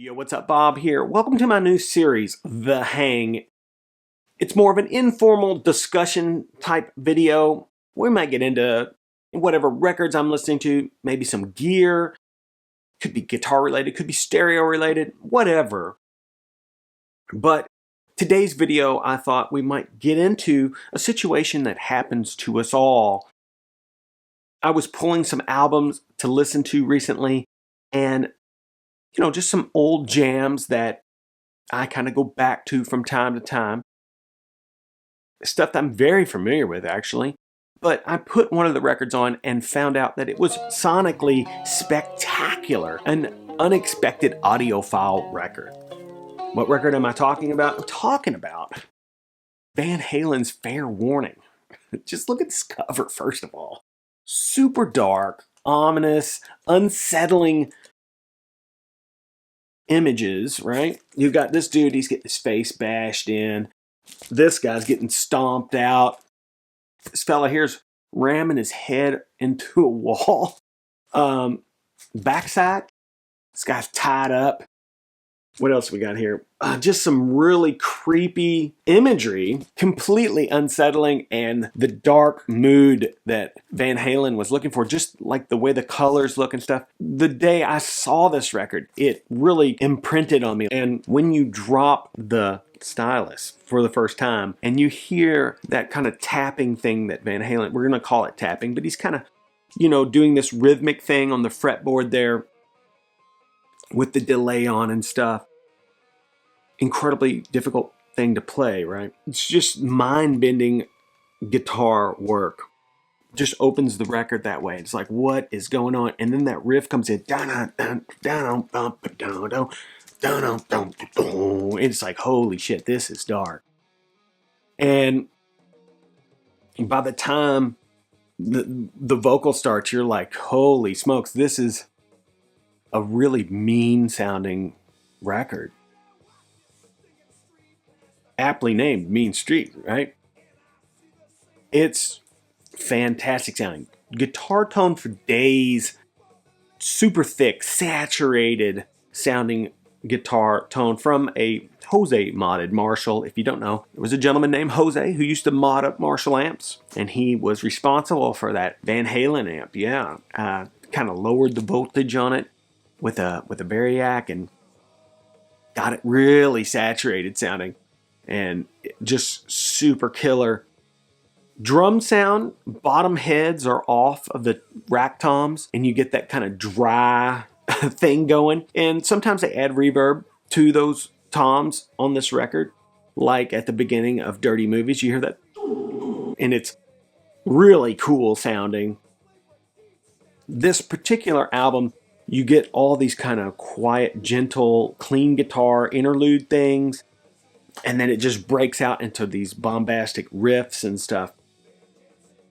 Yo, what's up? Bob here. Welcome to my new series, The Hang. It's more of an informal discussion type video. We might get into whatever records I'm listening to, maybe some gear, could be guitar related, could be stereo related, whatever. But today's video, I thought we might get into a situation that happens to us all. I was pulling some albums to listen to recently, and just some old jams that I kind of go back to from time to time. Stuff that I'm very familiar with, actually. But I put one of the records on and found out that it was sonically spectacular. An unexpected audiophile record. What record am I talking about? I'm talking about Van Halen's Fair Warning. Just look at this cover, first of all. Super dark, ominous, unsettling images, right? You've got this dude, he's getting his face bashed in. This guy's getting stomped out. This fella here's ramming his head into a wall. Backside, this guy's tied up. What else we got here? Just some really creepy imagery, completely unsettling, and the dark mood that Van Halen was looking for, just like the way the colors look and stuff. The day I saw this record, it really imprinted on me. And when you drop the stylus for the first time and you hear that kind of tapping thing that Van Halen, we're going to call it tapping, but he's kind of, doing this rhythmic thing on the fretboard there with the delay on and stuff. Incredibly difficult thing to play, right? It's just mind-bending guitar work. Just opens the record that way. It's like, what is going on? And then that riff comes in. It's like, holy shit, this is dark. And by the time the vocal starts, you're like, holy smokes, this is a really mean-sounding record. Aptly named Mean Street, right? It's fantastic sounding. Guitar tone for days, super thick, saturated sounding guitar tone from a Jose modded Marshall. If you don't know, there was a gentleman named Jose who used to mod up Marshall amps, and he was responsible for that Van Halen amp. Yeah, kind of lowered the voltage on it with a variac and got it really saturated sounding. And just super killer. Drum sound, bottom heads are off of the rack toms, and you get that kind of dry thing going. And sometimes they add reverb to those toms on this record, like at the beginning of Dirty Movies. You hear that, and it's really cool sounding. This particular album, you get all these kind of quiet, gentle, clean guitar interlude things. And then it just breaks out into these bombastic riffs and stuff.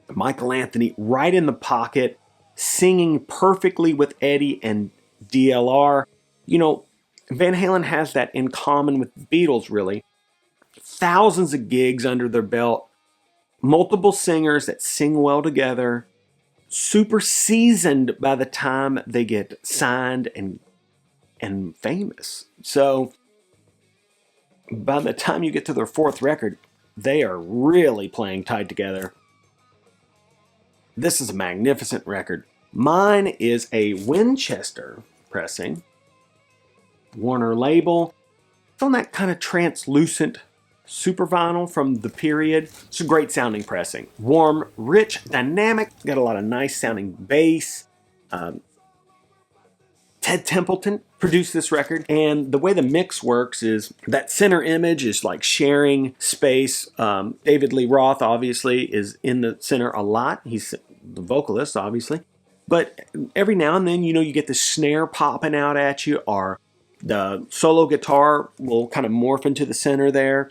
Michael Anthony right in the pocket, singing perfectly with Eddie and DLR. Van Halen has that in common with the Beatles, really. Thousands of gigs under their belt. Multiple singers that sing well together. Super seasoned by the time they get signed and famous. So by the time you get to their fourth record, they are really playing tight together. This is a magnificent record. Mine is a Winchester pressing. Warner label. It's on that kind of translucent super vinyl from the period. It's a great sounding pressing. Warm, rich, dynamic. Got a lot of nice sounding bass. Ted Templeton produced this record, and the way the mix works is that center image is like sharing space. David Lee Roth obviously is in the center a lot. He's the vocalist, obviously. But every now and then, you get the snare popping out at you, or the solo guitar will kind of morph into the center there.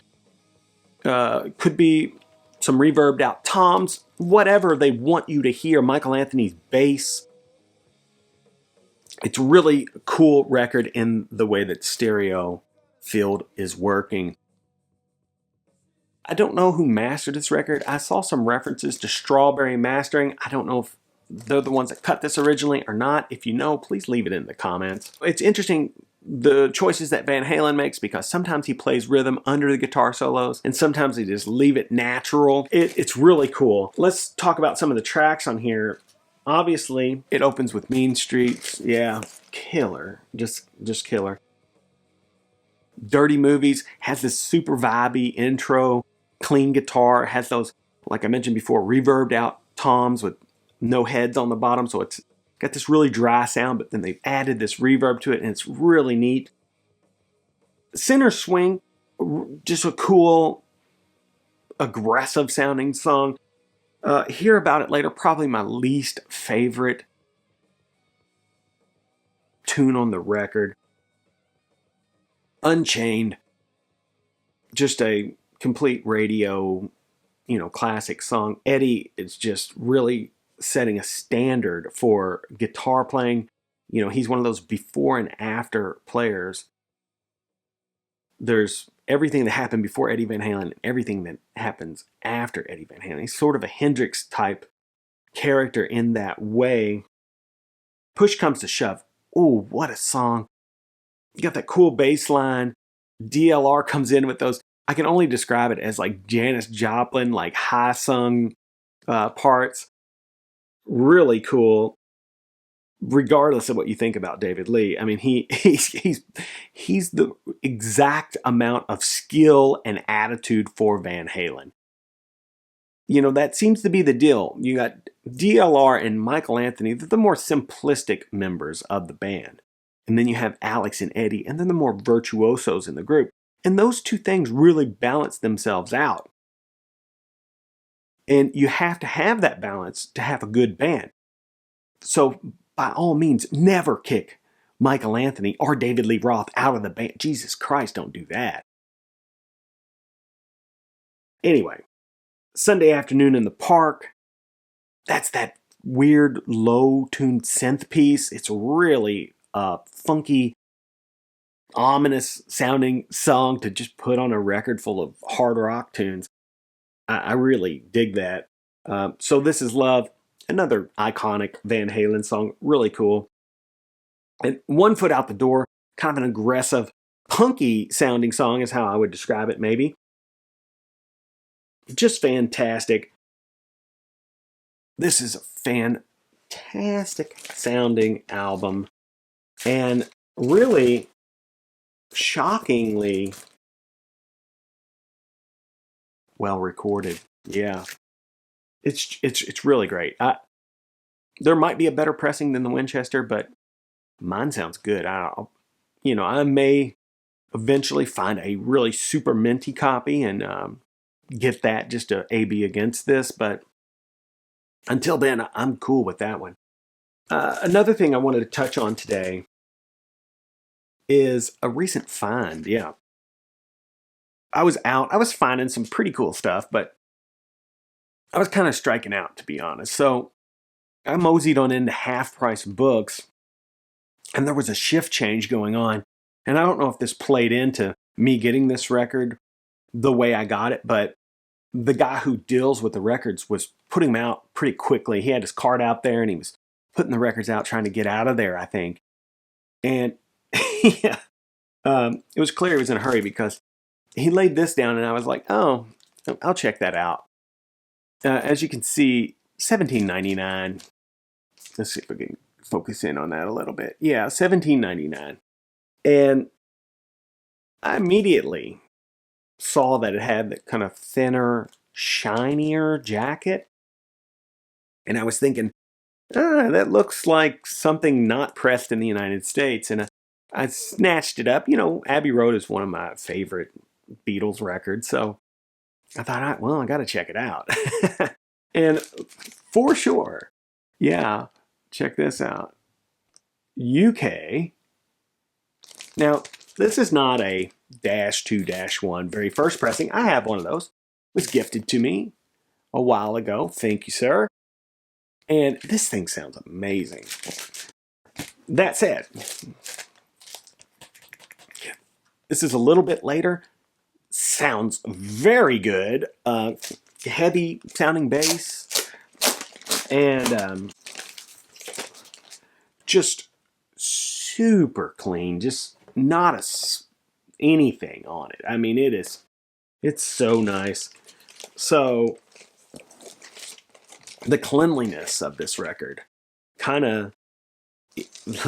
Could be some reverbed out toms, whatever they want you to hear. Michael Anthony's bass. It's really a cool record in the way that stereo field is working. I don't know who mastered this record. I saw some references to Strawberry Mastering. I don't know if they're the ones that cut this originally or not. If you know, please leave it in the comments. It's interesting the choices that Van Halen makes, because sometimes he plays rhythm under the guitar solos and sometimes they just leave it natural. It's really cool. Let's talk about some of the tracks on here. Obviously, it opens with Mean Streets. Yeah, killer. Just killer. Dirty Movies has this super vibey intro, clean guitar, has those, like I mentioned before, reverbed out toms with no heads on the bottom, so it's got this really dry sound, but then they've added this reverb to it, and it's really neat. Center Swing, just a cool, aggressive sounding song. Hear About It Later, probably my least favorite tune on the record. Unchained, just a complete radio, classic song. Eddie is just really setting a standard for guitar playing. He's one of those before and after players. There's everything that happened before Eddie Van Halen and everything that happens after Eddie Van Halen. He's sort of a Hendrix type character in that way. Push Comes to Shove. Oh, what a song. You got that cool bass line. DLR comes in with those. I can only describe it as like Janis Joplin, like high sung parts. Really cool. Regardless of what you think about David Lee, I mean, he's the exact amount of skill and attitude for Van Halen. That seems to be the deal. You got DLR and Michael Anthony. They're the more simplistic members of the band. And then you have Alex and Eddie, and then the more virtuosos in the group. And those two things really balance themselves out. And you have to have that balance to have a good band. So by all means, never kick Michael Anthony or David Lee Roth out of the band. Jesus Christ, don't do that. Anyway, Sunday Afternoon in the Park. That's that weird, low-tuned synth piece. It's really funky, ominous sounding song to just put on a record full of hard rock tunes. I really dig that. So This Is Love, another iconic Van Halen song, really cool. And One Foot Out the Door, kind of an aggressive, punky sounding song is how I would describe it maybe. Just fantastic. This is a fantastic sounding album. And really, shockingly well recorded. Yeah, it's really great. There might be a better pressing than the Winchester, but mine sounds good. I may eventually find a really super minty copy and get that just to A/B against this. But until then, I'm cool with that one. Another thing I wanted to touch on today is a recent find. Yeah. I was finding some pretty cool stuff, but I was kind of striking out, to be honest. So I moseyed on into Half Price Books, and there was a shift change going on. And I don't know if this played into me getting this record the way I got it, but the guy who deals with the records was putting them out pretty quickly. He had his card out there, and he was putting the records out, trying to get out of there, I think. And yeah, it was clear he was in a hurry because he laid this down, and I was like, oh, I'll check that out. As you can see, $17.99. Let's see if we can focus in on that a little bit. Yeah, $17.99. And I immediately saw that it had that kind of thinner, shinier jacket. And I was thinking, that looks like something not pressed in the United States. And I snatched it up. Abbey Road is one of my favorite Beatles records. So I thought, I got to check it out. And for sure, yeah, check this out. UK. Now, this is not a -2-1 very first pressing. I have one of those. It was gifted to me a while ago. Thank you, sir. And this thing sounds amazing. That said, this is a little bit later. Sounds very good. Heavy sounding bass. And just super clean. Just not anything on it. I mean, it's so nice. So the cleanliness of this record kind of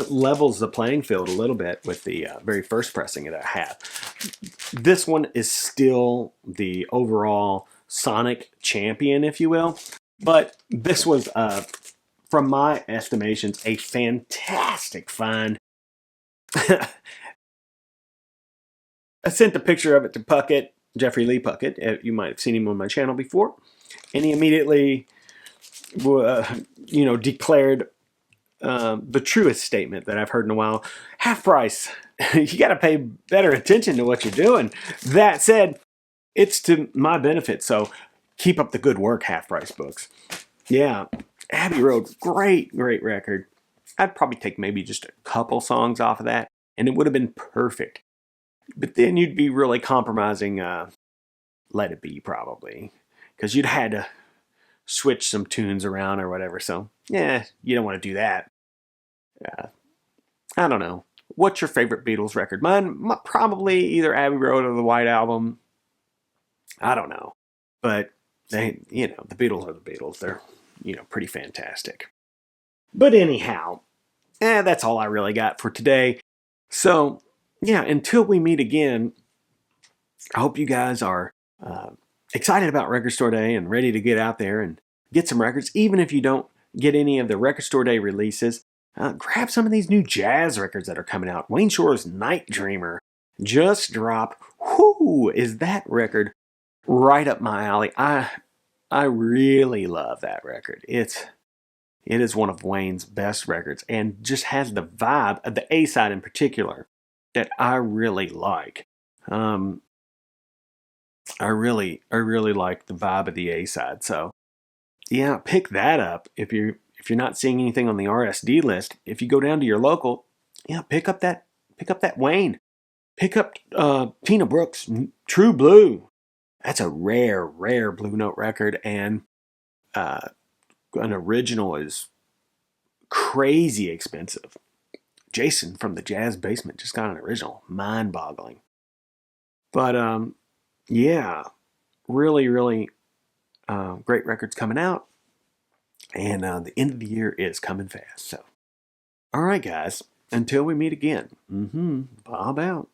levels the playing field a little bit with the very first pressing that I had. This one is still the overall sonic champion, if you will, but this was, from my estimations, a fantastic find. I sent the picture of it to Puckett, Jeffrey Lee Puckett. You might have seen him on my channel before, and he immediately, declared the truest statement that I've heard in a while: half price. You got to pay better attention to what you're doing. That said, it's to my benefit, so keep up the good work, Half Price Books. Yeah, Abbey Road, great record. I'd probably take maybe just a couple songs off of that, and it would have been perfect. But then you'd be really compromising Let It Be, probably, because you'd had to switch some tunes around or whatever. So, yeah, you don't want to do that. I don't know. What's your favorite Beatles record? Mine, probably either Abbey Road or the White Album. I don't know. But, the Beatles are the Beatles. They're, pretty fantastic. But anyhow, that's all I really got for today. So, yeah, until we meet again, I hope you guys are excited about Record Store Day and ready to get out there and get some records. Even if you don't get any of the Record Store Day releases, grab some of these new jazz records that are coming out. Wayne Shore's Night Dreamer just dropped. Whoo, is that record right up my alley. I really love that record. It is one of Wayne's best records and just has the vibe of the A-side in particular that I really like. I really like the vibe of the A-side. So yeah, pick that up if you're not seeing anything on the RSD list. If you go down to your local, pick up that Wayne. Pick up Tina Brooks' True Blue. That's a rare Blue Note record, and an original is crazy expensive. Jason from the Jazz Basement just got an original. Mind-boggling. But yeah, really great records coming out. And the end of the year is coming fast. So, all right, guys. Until we meet again. Bob out.